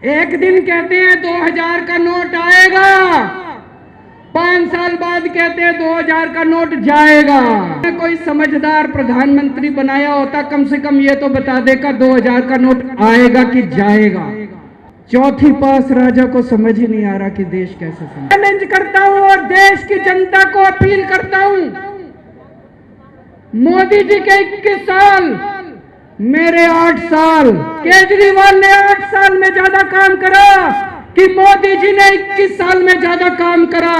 एक दिन कहते हैं 2000 का नोट आएगा, 5 साल बाद कहते हैं 2000 का नोट जाएगा। कोई समझदार प्रधानमंत्री बनाया होता कम से कम ये तो बता देगा 2000 का नोट आएगा कि जाएगा। चौथी पास राजा को समझ ही नहीं आ रहा कि देश कैसे चैलेंज करता हूं और देश की जनता को अपील करता हूं, मोदी जी के 21 साल, मेरे 8 साल, केजरीवाल ने 8 साल में ज्यादा काम करा कि मोदी जी ने 21 साल में ज्यादा काम करा।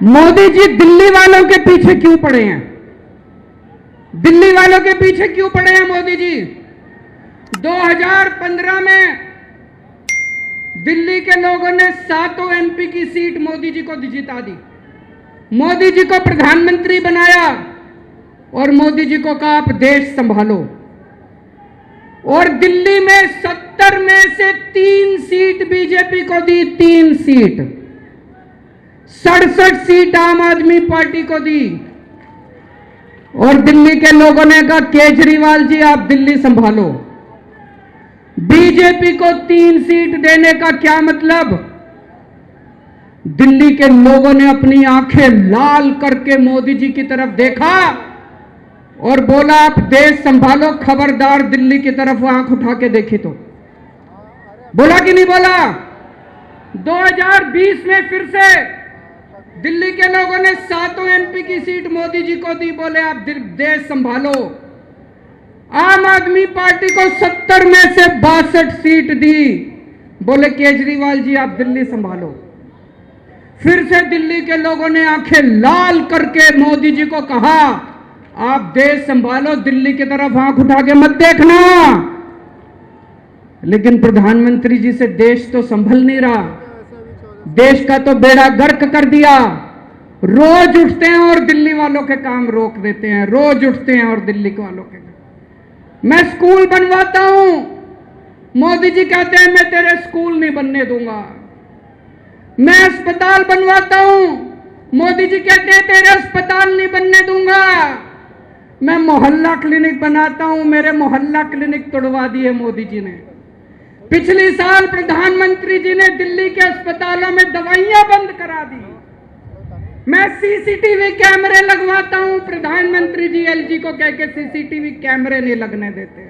मोदी जी दिल्ली वालों के पीछे क्यों पड़े हैं? दिल्ली वालों के पीछे क्यों पड़े हैं मोदी जी? 2015 में दिल्ली के लोगों ने 7 एमपी की सीट मोदी जी को जिता दी, मोदी जी को प्रधानमंत्री बनाया और मोदी जी को कहा आप देश संभालो। और दिल्ली में 70 में से 3 सीट बीजेपी को दी, 3 सीट, 67 सीट आम आदमी पार्टी को दी। और दिल्ली के लोगों ने कहा केजरीवाल जी आप दिल्ली संभालो। बीजेपी को 3 सीट देने का क्या मतलब? दिल्ली के लोगों ने अपनी आंखें लाल करके मोदी जी की तरफ देखा और बोला आप देश संभालो, खबरदार दिल्ली की तरफ आंख उठा के देखी तो। बोला कि नहीं बोला? 2020 में फिर से दिल्ली के लोगों ने 7 एमपी की सीट मोदी जी को दी, बोले आप देश संभालो। आम आदमी पार्टी को 70 में से 62 सीट दी, बोले केजरीवाल जी आप दिल्ली संभालो। फिर से दिल्ली के लोगों ने आंखें लाल करके मोदी जी को कहा आप देश संभालो, दिल्ली की तरफ आंख उठा के मत देखना। लेकिन प्रधानमंत्री जी से देश तो संभल नहीं रहा, देश का तो बेड़ा गर्क कर दिया। रोज उठते हैं और दिल्ली वालों के काम रोक देते हैं, रोज उठते हैं और दिल्ली वालों के। मैं स्कूल बनवाता हूं, मोदी जी कहते हैं मैं तेरे स्कूल नहीं बनने दूंगा। मैं अस्पताल बनवाता हूं, मोदी जी कहते हैं तेरे अस्पताल नहीं बनने दूंगा। मैं मोहल्ला क्लिनिक बनाता हूं, मेरे मोहल्ला क्लिनिक तोड़वा दिए मोदी जी ने। पिछले साल प्रधानमंत्री जी ने दिल्ली के अस्पतालों में दवाइयां बंद करा दी। मैं सीसीटीवी कैमरे लगवाता हूं, प्रधानमंत्री जी एलजी को कह के सीसीटीवी कैमरे नहीं लगने देते।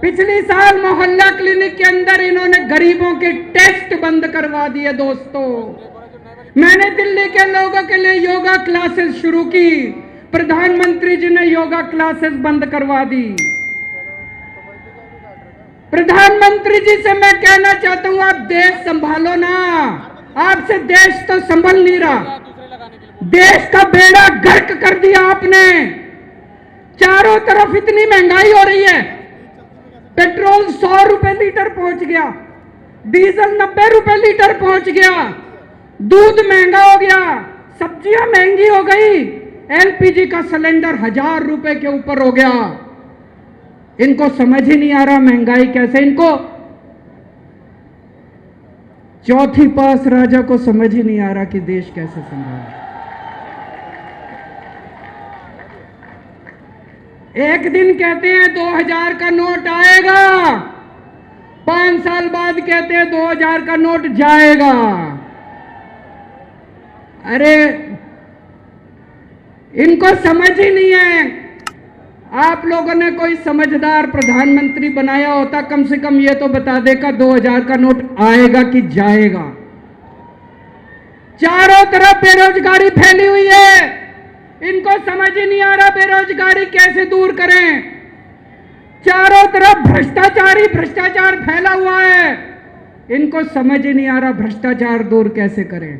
पिछले साल मोहल्ला क्लिनिक के अंदर इन्होंने गरीबों के टेस्ट बंद करवा दिए। दोस्तों, मैंने दिल्ली के लोगों के लिए योगा क्लासेस शुरू की, प्रधानमंत्री जी ने योगा क्लासेस बंद करवा दी। प्रधानमंत्री जी से मैं कहना चाहता हूं आप देश संभालो ना, आपसे देश तो संभल नहीं रहा। देश का बेड़ा गर्क कर दिया आपने। चारों तरफ इतनी महंगाई हो रही है, पेट्रोल 100 रुपए लीटर पहुंच गया, डीजल 90 रुपए लीटर पहुंच गया, दूध महंगा हो गया, सब्जियां महंगी हो गई, एलपीजी का सिलेंडर 1000 रुपए के ऊपर हो गया। इनको समझ ही नहीं आ रहा महंगाई कैसे, इनको चौथी पास राजा को समझ ही नहीं आ रहा कि देश कैसे संभाले। एक दिन कहते हैं 2000 का नोट आएगा, 5 साल बाद कहते हैं 2000 का नोट जाएगा। अरे इनको समझ ही नहीं है। आप लोगों ने कोई समझदार प्रधानमंत्री बनाया होता कम से कम ये तो बता देगा 2000 का नोट आएगा कि जाएगा। चारों तरफ बेरोजगारी फैली हुई है, इनको समझ ही नहीं आ रहा बेरोजगारी कैसे दूर करें। चारों तरफ भ्रष्टाचार फैला हुआ है, इनको समझ ही नहीं आ रहा भ्रष्टाचार दूर कैसे करें।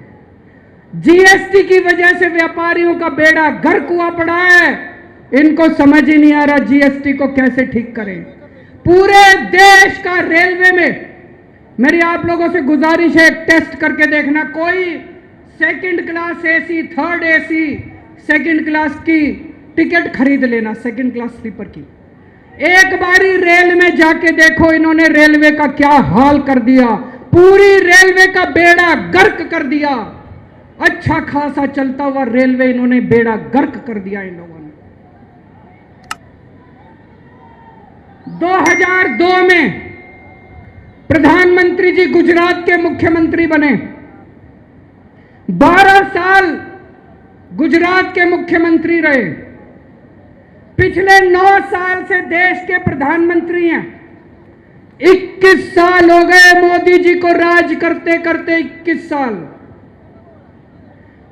जीएसटी की वजह से व्यापारियों का बेड़ा गर्क हुआ पड़ा है, इनको समझ ही नहीं आ रहा जीएसटी को कैसे ठीक करें। पूरे देश का रेलवे में मेरी आप लोगों से गुजारिश है, टेस्ट करके देखना, कोई 2nd class AC, 3rd AC, 2nd class की टिकट खरीद लेना, 2nd क्लास स्लीपर की। एक बारी रेल में जाके देखो इन्होंने रेलवे का क्या हाल कर दिया, पूरी रेलवे का बेड़ा गर्क कर दिया। अच्छा खासा चलता हुआ रेलवे इन्होंने बेड़ा गर्क कर दिया इन लोगों ने। 2002 में प्रधानमंत्री जी गुजरात के मुख्यमंत्री बने। 12 साल गुजरात के मुख्यमंत्री रहे। पिछले 9 साल से देश के प्रधानमंत्री हैं। 21 साल हो गए मोदी जी को राज करते करते, 21 साल।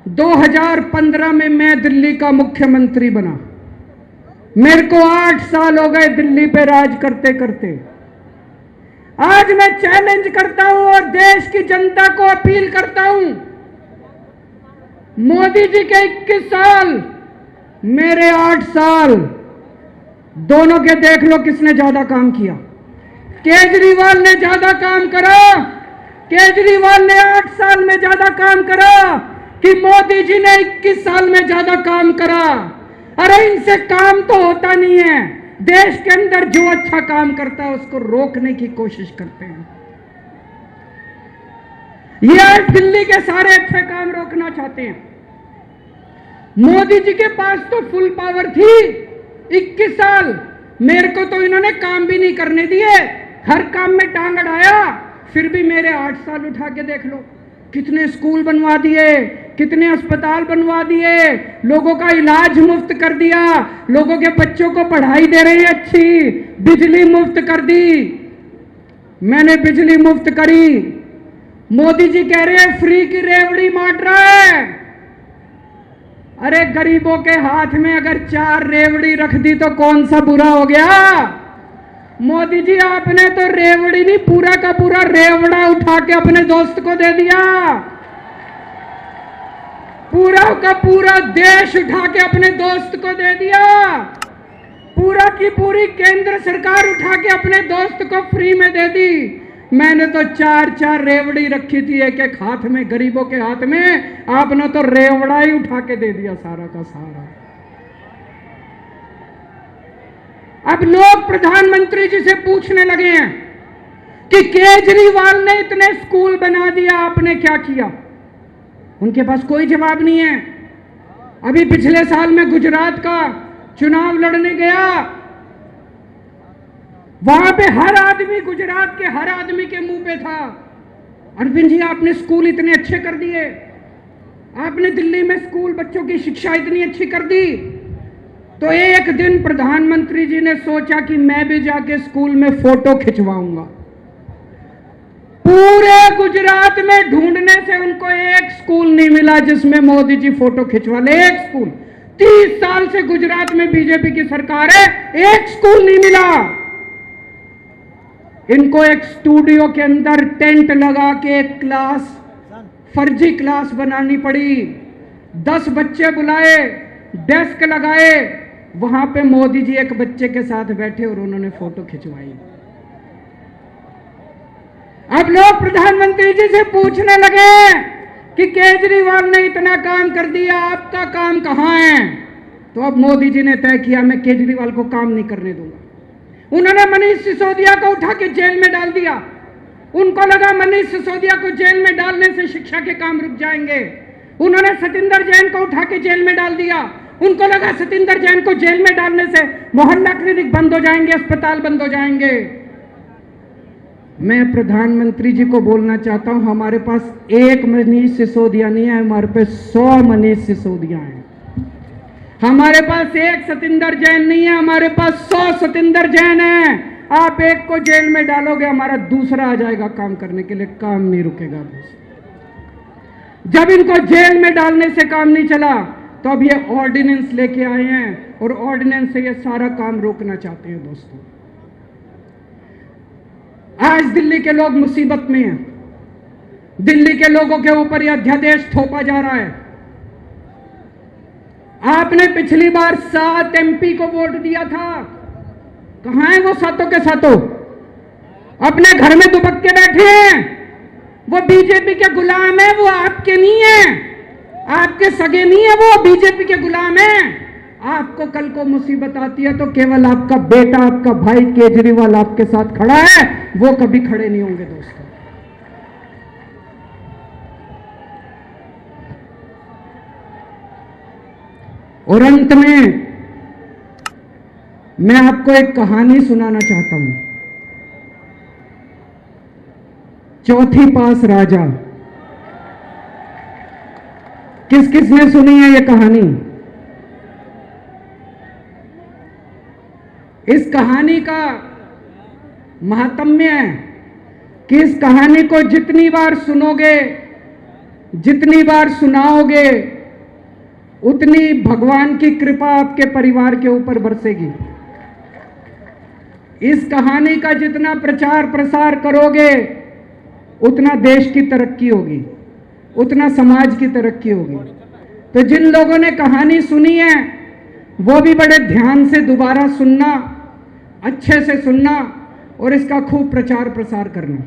2015 में मैं दिल्ली का मुख्यमंत्री बना। मेरे को 8 साल हो गए दिल्ली पे राज करते करते। आज मैं चैलेंज करता हूं और देश की जनता को अपील करता हूं, मोदी जी के 21 साल, मेरे 8 साल, दोनों के देख लो किसने ज्यादा काम किया। केजरीवाल ने ज्यादा काम करा। केजरीवाल ने 8 साल में ज्यादा काम करा कि मोदी जी ने 21 साल में ज्यादा काम करा। अरे इनसे काम तो होता नहीं है। देश के अंदर जो अच्छा काम करता है उसको रोकने की कोशिश करते हैं। ये आज दिल्ली के सारे अच्छे काम रोकना चाहते हैं। मोदी जी के पास तो फुल पावर थी 21 साल। मेरे को तो इन्होंने काम भी नहीं करने दिए, हर काम में टांग अड़ाया। फिर भी मेरे 8 साल उठा के देख लो, कितने स्कूल बनवा दिए, कितने अस्पताल बनवा दिए, लोगों का इलाज मुफ्त कर दिया, लोगों के बच्चों को पढ़ाई दे रहे हैं अच्छी, बिजली मुफ्त कर दी। मैंने बिजली मुफ्त करी। मोदी जी कह रहे हैं फ्री की रेवड़ी बांट रहा है। अरे गरीबों के हाथ में अगर 4 रेवड़ी रख दी तो कौन सा बुरा हो गया। मोदी जी आपने तो रेवड़ी नहीं, पूरा का पूरा रेवड़ा उठा के अपने दोस्त को दे दिया। पूरा का पूरा देश उठा के अपने दोस्त को दे दिया। पूरा की पूरी केंद्र सरकार उठा के अपने दोस्त को फ्री में दे दी। मैंने तो 4 रेवड़ी रखी थी एक एक हाथ में, गरीबों के हाथ में। आपने तो रेवड़ा ही उठा के दे दिया सारा का सारा। अब लोग प्रधानमंत्री जी से पूछने लगे हैं कि केजरीवाल ने इतने स्कूल बना दिया, आपने क्या किया। उनके पास कोई जवाब नहीं है। अभी पिछले साल मैं गुजरात का चुनाव लड़ने गया, वहां पे हर आदमी, गुजरात के हर आदमी के मुंह पे था, अरविंद जी आपने स्कूल इतने अच्छे कर दिए, आपने दिल्ली में स्कूल बच्चों की शिक्षा इतनी अच्छी कर दी। तो एक दिन प्रधानमंत्री जी ने सोचा कि मैं भी जाके स्कूल में फोटो खिंचवाऊंगा। पूरे गुजरात में ढूंढने से उनको एक स्कूल नहीं मिला जिसमें मोदी जी फोटो खिंचवा ले। एक स्कूल, 30 साल से गुजरात में बीजेपी की सरकार है, एक स्कूल नहीं मिला। इनको एक स्टूडियो के अंदर टेंट लगा के एक क्लास, फर्जी क्लास बनानी पड़ी। 10 बच्चे बुलाए, डेस्क लगाए, वहां पे मोदी जी एक बच्चे के साथ बैठे और उन्होंने फोटो खिंचवाई। अब लोग प्रधानमंत्री जी से पूछने लगे कि केजरीवाल ने इतना काम कर दिया, आपका काम कहां है। तो अब मोदी जी ने तय किया मैं केजरीवाल को काम नहीं करने दूंगा। उन्होंने मनीष सिसोदिया को उठा के जेल में डाल दिया। उनको लगा मनीष सिसोदिया को जेल में डालने से शिक्षा के काम रुक जाएंगे। उन्होंने सतिंदर जैन को उठा के जेल में डाल दिया। उनको लगा सतिंदर जैन को जेल में डालने से मोहल्ला क्लिनिक बंद हो जाएंगे, अस्पताल बंद हो जाएंगे। मैं प्रधानमंत्री जी को बोलना चाहता हूं, हमारे पास एक मनीष सिसोदिया नहीं है, हमारे पास 100 मनीष सिसोदिया हैं। हमारे पास एक सतिंदर जैन नहीं है, हमारे पास 100 सतिंदर जैन है। आप एक को जेल में डालोगे, हमारा दूसरा आ जाएगा काम करने के लिए, काम नहीं रुकेगा। जब इनको जेल में डालने से काम नहीं चला तो अब ये ऑर्डिनेंस लेके आए हैं और ऑर्डिनेंस से ये सारा काम रोकना चाहते हैं। दोस्तों, आज दिल्ली के लोग मुसीबत में हैं। दिल्ली के लोगों के ऊपर यह अध्यादेश थोपा जा रहा है। आपने पिछली बार 7 MP को वोट दिया था, कहां है वो सातों के सातों? अपने घर में दुबक के बैठे हैं। वो बीजेपी के गुलाम है, वो आपके नहीं है, आपके सगे नहीं है, वो बीजेपी के गुलाम है। आपको कल को मुसीबत आती है तो केवल आपका बेटा, आपका भाई केजरीवाल आपके साथ खड़ा है, वो कभी खड़े नहीं होंगे। दोस्तों, और अंत में मैं आपको एक कहानी सुनाना चाहता हूं। चौथी पास राजा। किस किस ने सुनी है ये कहानी? इस कहानी का महात्म्य है कि इस कहानी को जितनी बार सुनोगे, जितनी बार सुनाओगे, उतनी भगवान की कृपा आपके परिवार के ऊपर बरसेगी। इस कहानी का जितना प्रचार प्रसार करोगे, उतना देश की तरक्की होगी, उतना समाज की तरक्की होगी। तो जिन लोगों ने कहानी सुनी है वो भी बड़े ध्यान से दोबारा सुनना, अच्छे से सुनना और इसका खूब प्रचार प्रसार करना।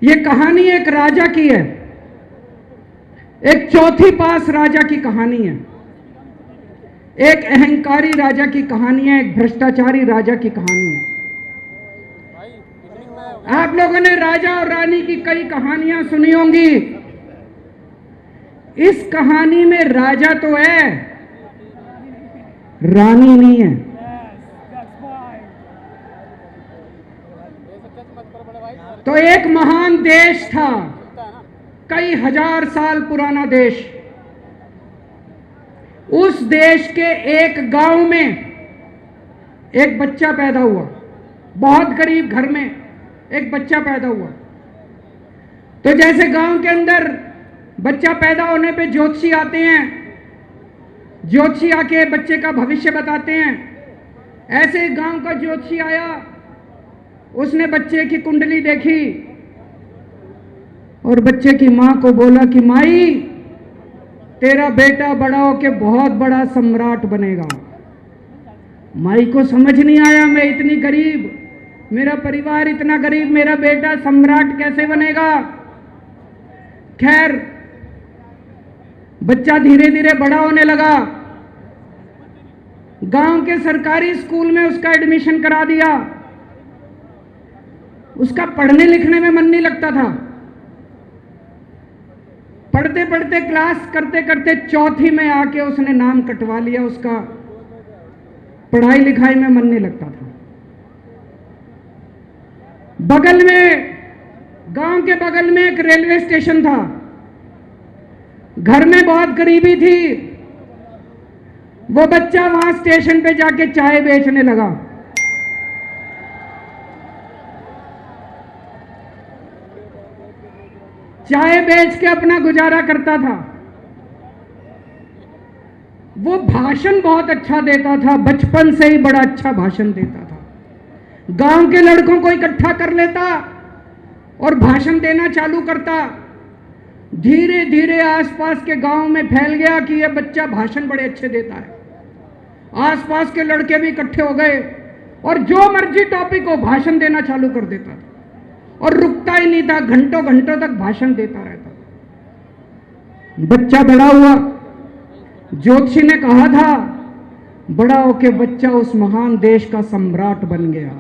ये कहानी एक राजा की है, एक चौथी पास राजा की कहानी है, एक अहंकारी राजा की कहानी है, एक भ्रष्टाचारी राजा की कहानी है। आप लोगों ने राजा और रानी की कई कहानियां सुनी होंगी। इस कहानी में राजा तो है, रानी नहीं है। तो एक महान देश था, कई हजार साल पुराना देश। उस देश के एक गांव में एक बच्चा पैदा हुआ, बहुत गरीब घर में एक बच्चा पैदा हुआ। तो जैसे गांव के अंदर बच्चा पैदा होने पे ज्योतिषी आते हैं, ज्योतिषी आके बच्चे का भविष्य बताते हैं, ऐसे गांव का ज्योतिषी आया, उसने बच्चे की कुंडली देखी और बच्चे की मां को बोला कि माई, तेरा बेटा बड़ा होके बहुत बड़ा सम्राट बनेगा। माई को समझ नहीं आया, मैं इतनी गरीब, मेरा परिवार इतना गरीब, मेरा बेटा सम्राट कैसे बनेगा। खैर, बच्चा धीरे धीरे बड़ा होने लगा। गांव के सरकारी स्कूल में उसका एडमिशन करा दिया। उसका पढ़ने लिखने में मन नहीं लगता था। पढ़ते पढ़ते, क्लास करते करते चौथी में आके उसने नाम कटवा लिया। उसका पढ़ाई लिखाई में मन नहीं लगता था। बगल में, गांव के बगल में एक रेलवे स्टेशन था। घर में बहुत गरीबी थी। वो बच्चा वहां स्टेशन पे जाके चाय बेचने लगा। चाय बेच के अपना गुजारा करता था। वो भाषण बहुत अच्छा देता था, बचपन से ही बड़ा अच्छा भाषण देता था। गांव के लड़कों को इकट्ठा कर लेता और भाषण देना चालू करता। धीरे धीरे आसपास के गांव में फैल गया कि यह बच्चा भाषण बड़े अच्छे देता है। आसपास के लड़के भी इकट्ठे हो गए और जो मर्जी टॉपिक हो भाषण देना चालू कर देता था और रुकता ही नहीं था, घंटों घंटों तक भाषण देता रहता। बच्चा बड़ा हुआ। ज्योतिषी ने कहा था बड़ा होके बच्चा उस महान देश का सम्राट बन गया।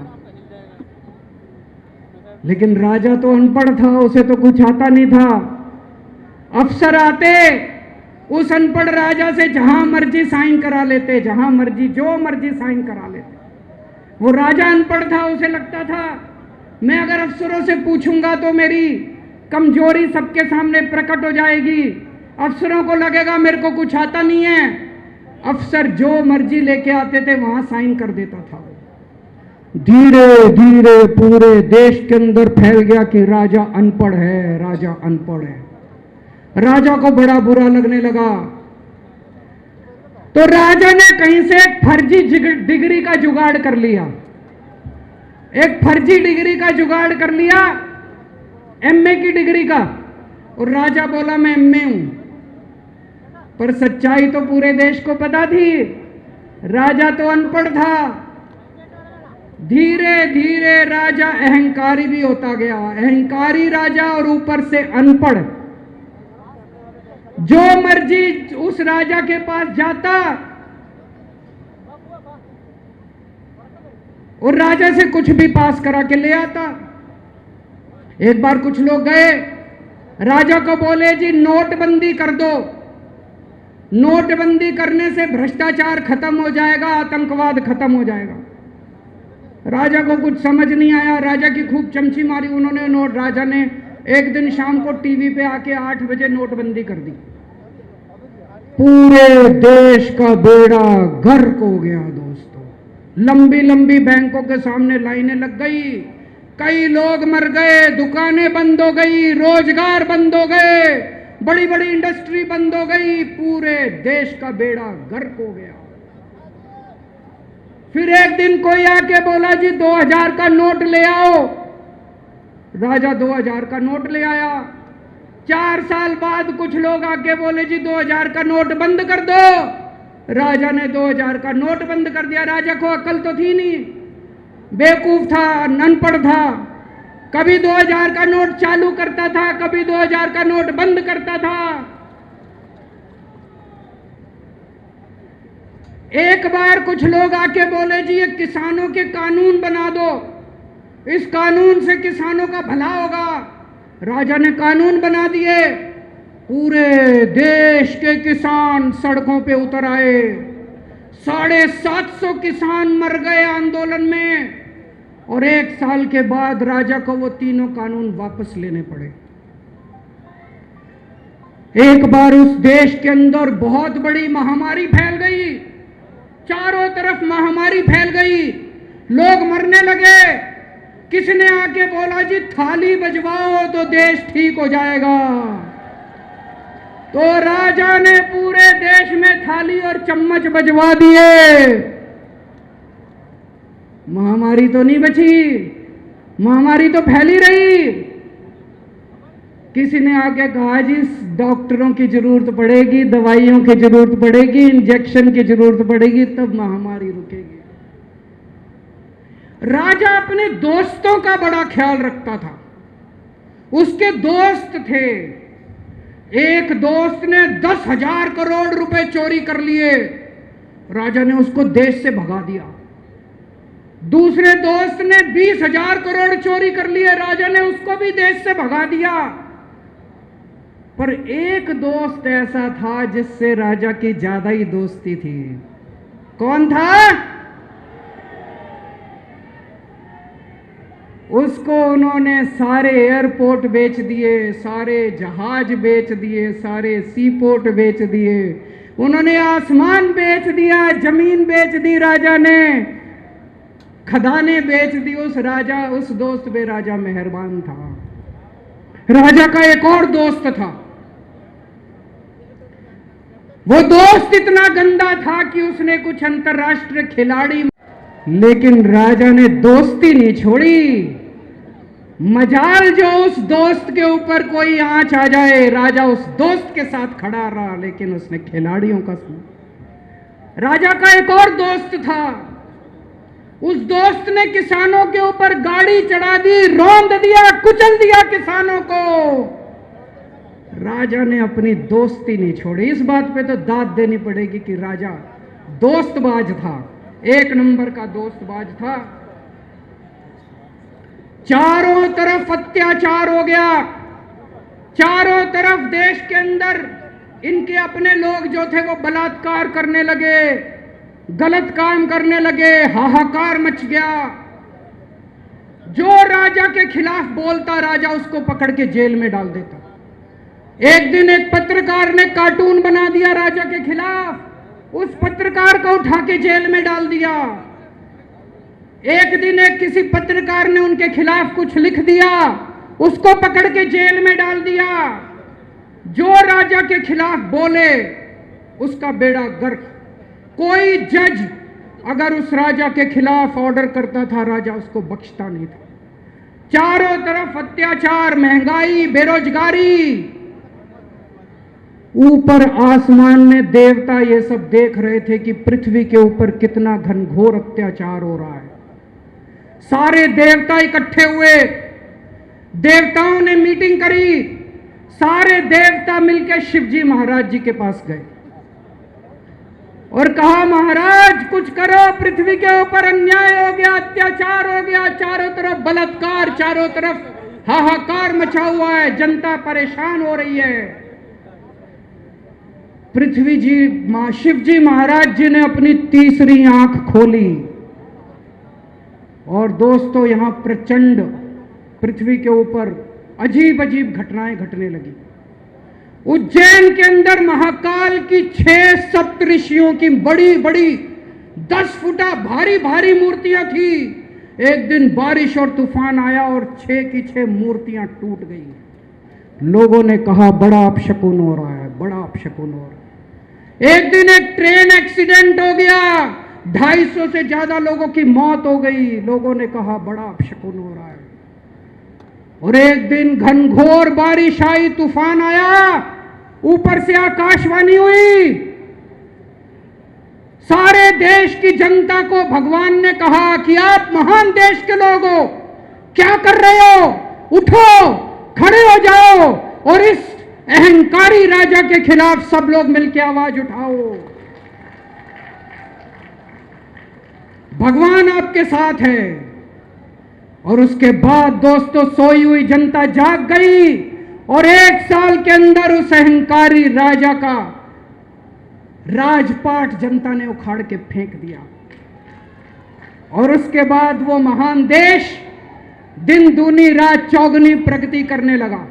लेकिन राजा तो अनपढ़ था, उसे तो कुछ आता नहीं था। अफसर आते, उस अनपढ़ राजा से जहां मर्जी साइन करा लेते, जहां मर्जी जो मर्जी साइन करा लेते। वो राजा अनपढ़ था, उसे लगता था मैं अगर अफसरों से पूछूंगा तो मेरी कमजोरी सबके सामने प्रकट हो जाएगी। अफसरों को लगेगा मेरे को कुछ आता नहीं है। अफसर जो मर्जी लेके आते थे वहां साइन कर देता था। धीरे धीरे पूरे देश के अंदर फैल गया कि राजा अनपढ़ है, राजा अनपढ़ है। राजा को बड़ा बुरा लगने लगा। तो राजा ने कहीं से एक फर्जी डिग्री का जुगाड़ कर लिया। एक फर्जी डिग्री का जुगाड़ कर लिया, एमए की डिग्री का। और राजा बोला मैं एमए हूं। पर सच्चाई तो पूरे देश को पता थी, राजा तो अनपढ़ था। धीरे धीरे राजा अहंकारी भी होता गया। अहंकारी राजा और ऊपर से अनपढ़। जो मर्जी उस राजा के पास जाता और राजा से कुछ भी पास करा के ले आता। एक बार कुछ लोग गए, राजा को बोले जी नोटबंदी कर दो। नोटबंदी करने से भ्रष्टाचार खत्म हो जाएगा, आतंकवाद खत्म हो जाएगा। राजा को कुछ समझ नहीं आया, राजा की खूब चमची मारी उन्होंने। राजा ने एक दिन शाम को टीवी पे आके 8 बजे नोटबंदी कर दी। पूरे देश का बेड़ा गर्क हो गया दोस्तों। लंबी लंबी बैंकों के सामने लाइनें लग गई, कई लोग मर गए, दुकानें बंद हो गई, रोजगार बंद हो गए, बड़ी बड़ी इंडस्ट्री बंद हो गई, पूरे देश का बेड़ा गर्क हो गया। फिर एक दिन कोई आके बोला जी 2000 का नोट ले आओ। राजा 2000 का नोट ले आया। 4 साल बाद कुछ लोग आके बोले जी 2000 का नोट बंद कर दो। राजा ने 2000 का नोट बंद कर दिया। राजा को अकल तो थी नहीं, बेवकूफ था, अनपढ़ था। कभी 2000 का नोट चालू करता था, कभी 2000 का नोट बंद करता था। एक बार कुछ लोग आके बोले जी ये किसानों के कानून बना दो, इस कानून से किसानों का भला होगा। राजा ने कानून बना दिए। पूरे देश के किसान सड़कों पे उतर आए। 750 किसान मर गए आंदोलन में, और 1 साल के बाद राजा को वो तीनों कानून वापस लेने पड़े। एक बार उस देश के अंदर बहुत बड़ी महामारी फैल गई, चारों तरफ महामारी फैल गई, लोग मरने लगे। किसने आके बोला जी थाली बजवाओ तो देश ठीक हो जाएगा। तो राजा ने पूरे देश में थाली और चम्मच बजवा दिए। महामारी तो नहीं बची, महामारी तो फैली रही। किसी ने आके कहा जी डॉक्टरों की जरूरत पड़ेगी, दवाइयों की जरूरत पड़ेगी, इंजेक्शन की जरूरत पड़ेगी, तब महामारी रुकेगी। राजा अपने दोस्तों का बड़ा ख्याल रखता था। उसके दोस्त थे। एक दोस्त ने 10,000 करोड़ रुपए चोरी कर लिए, राजा ने उसको देश से भगा दिया। दूसरे दोस्त ने 20,000 करोड़ चोरी कर लिए, राजा ने उसको भी देश से भगा दिया। पर एक दोस्त ऐसा था जिससे राजा की ज्यादा ही दोस्ती थी। कौन था? उसको उन्होंने सारे एयरपोर्ट बेच दिए, सारे जहाज बेच दिए, सारे सी पोर्ट बेच दिए, उन्होंने आसमान बेच दिया, जमीन बेच दी राजा ने, खदानें बेच दी। उस दोस्त पे राजा मेहरबान था। राजा का एक और दोस्त था। वो दोस्त इतना गंदा था कि उसने कुछ अंतरराष्ट्रीय खिलाड़ी, लेकिन राजा ने दोस्ती नहीं छोड़ी। मजाल जो उस दोस्त के ऊपर कोई आंच आ जाए, राजा उस दोस्त के साथ खड़ा रहा, लेकिन उसने खिलाड़ियों का सुना। राजा का एक और दोस्त था। उस दोस्त ने किसानों के ऊपर गाड़ी चढ़ा दी, रौंद दिया, कुचल दिया किसानों को। राजा ने अपनी दोस्ती नहीं छोड़ी। इस बात पे तो दाद देनी पड़ेगी कि राजा दोस्तबाज था, 1 नंबर का दोस्तबाज था। चारों तरफ अत्याचार हो गया, चारों तरफ देश के अंदर इनके अपने लोग जो थे वो बलात्कार करने लगे, गलत काम करने लगे, हाहाकार मच गया। जो राजा के खिलाफ बोलता, राजा उसको पकड़ के जेल में डाल देता। एक दिन एक पत्रकार ने कार्टून बना दिया राजा के खिलाफ, उस पत्रकार को उठा के जेल में डाल दिया। एक दिन एक किसी पत्रकार ने उनके खिलाफ कुछ लिख दिया, उसको पकड़ के जेल में डाल दिया। जो राजा के खिलाफ बोले उसका बेड़ा गर्क। कोई जज अगर उस राजा के खिलाफ ऑर्डर करता था, राजा उसको बख्शता नहीं था। चारों तरफ अत्याचार, महंगाई, बेरोजगारी। ऊपर आसमान में देवता ये सब देख रहे थे कि पृथ्वी के ऊपर कितना घनघोर अत्याचार हो रहा है। सारे देवता इकट्ठे हुए, देवताओं ने मीटिंग करी। सारे देवता मिलकर शिवजी महाराज जी के पास गए और कहा, महाराज कुछ करो, पृथ्वी के ऊपर अन्याय हो गया, अत्याचार हो गया, चारों तरफ बलात्कार, चारों तरफ हाहाकार मचा हुआ है, जनता परेशान हो रही है। पृथ्वी जी शिव जी महाराज जी ने अपनी तीसरी आंख खोली और दोस्तों यहां प्रचंड पृथ्वी के ऊपर अजीब अजीब घटनाएं घटने लगी। उज्जैन के अंदर महाकाल की 6 सप्तऋषियों की बड़ी बड़ी 10 फुटा भारी भारी मूर्तियां थी। एक दिन बारिश और तूफान आया और 6 की 6 मूर्तियां टूट गई। लोगों ने कहा बड़ा अपशकुन हो रहा है, बड़ा अपशकुन हो रहा है। एक दिन एक ट्रेन एक्सीडेंट हो गया, 250 से ज्यादा लोगों की मौत हो गई। लोगों ने कहा बड़ा अपशकुन हो रहा है। और एक दिन घनघोर बारिश आई, तूफान आया, ऊपर से आकाशवाणी हुई, सारे देश की जनता को भगवान ने कहा कि आप महान देश के लोग हो, क्या कर रहे हो, उठो, खड़े हो जाओ और इस अहंकारी राजा के खिलाफ सब लोग मिलकर आवाज उठाओ। भगवान आपके साथ है। और उसके बाद दोस्तों सोई हुई जनता जाग गई और 1 साल के अंदर उस अहंकारी राजा का राजपाट जनता ने उखाड़ के फेंक दिया। और उसके बाद वो महान देश दिन दूनी रात चौगुनी प्रगति करने लगा।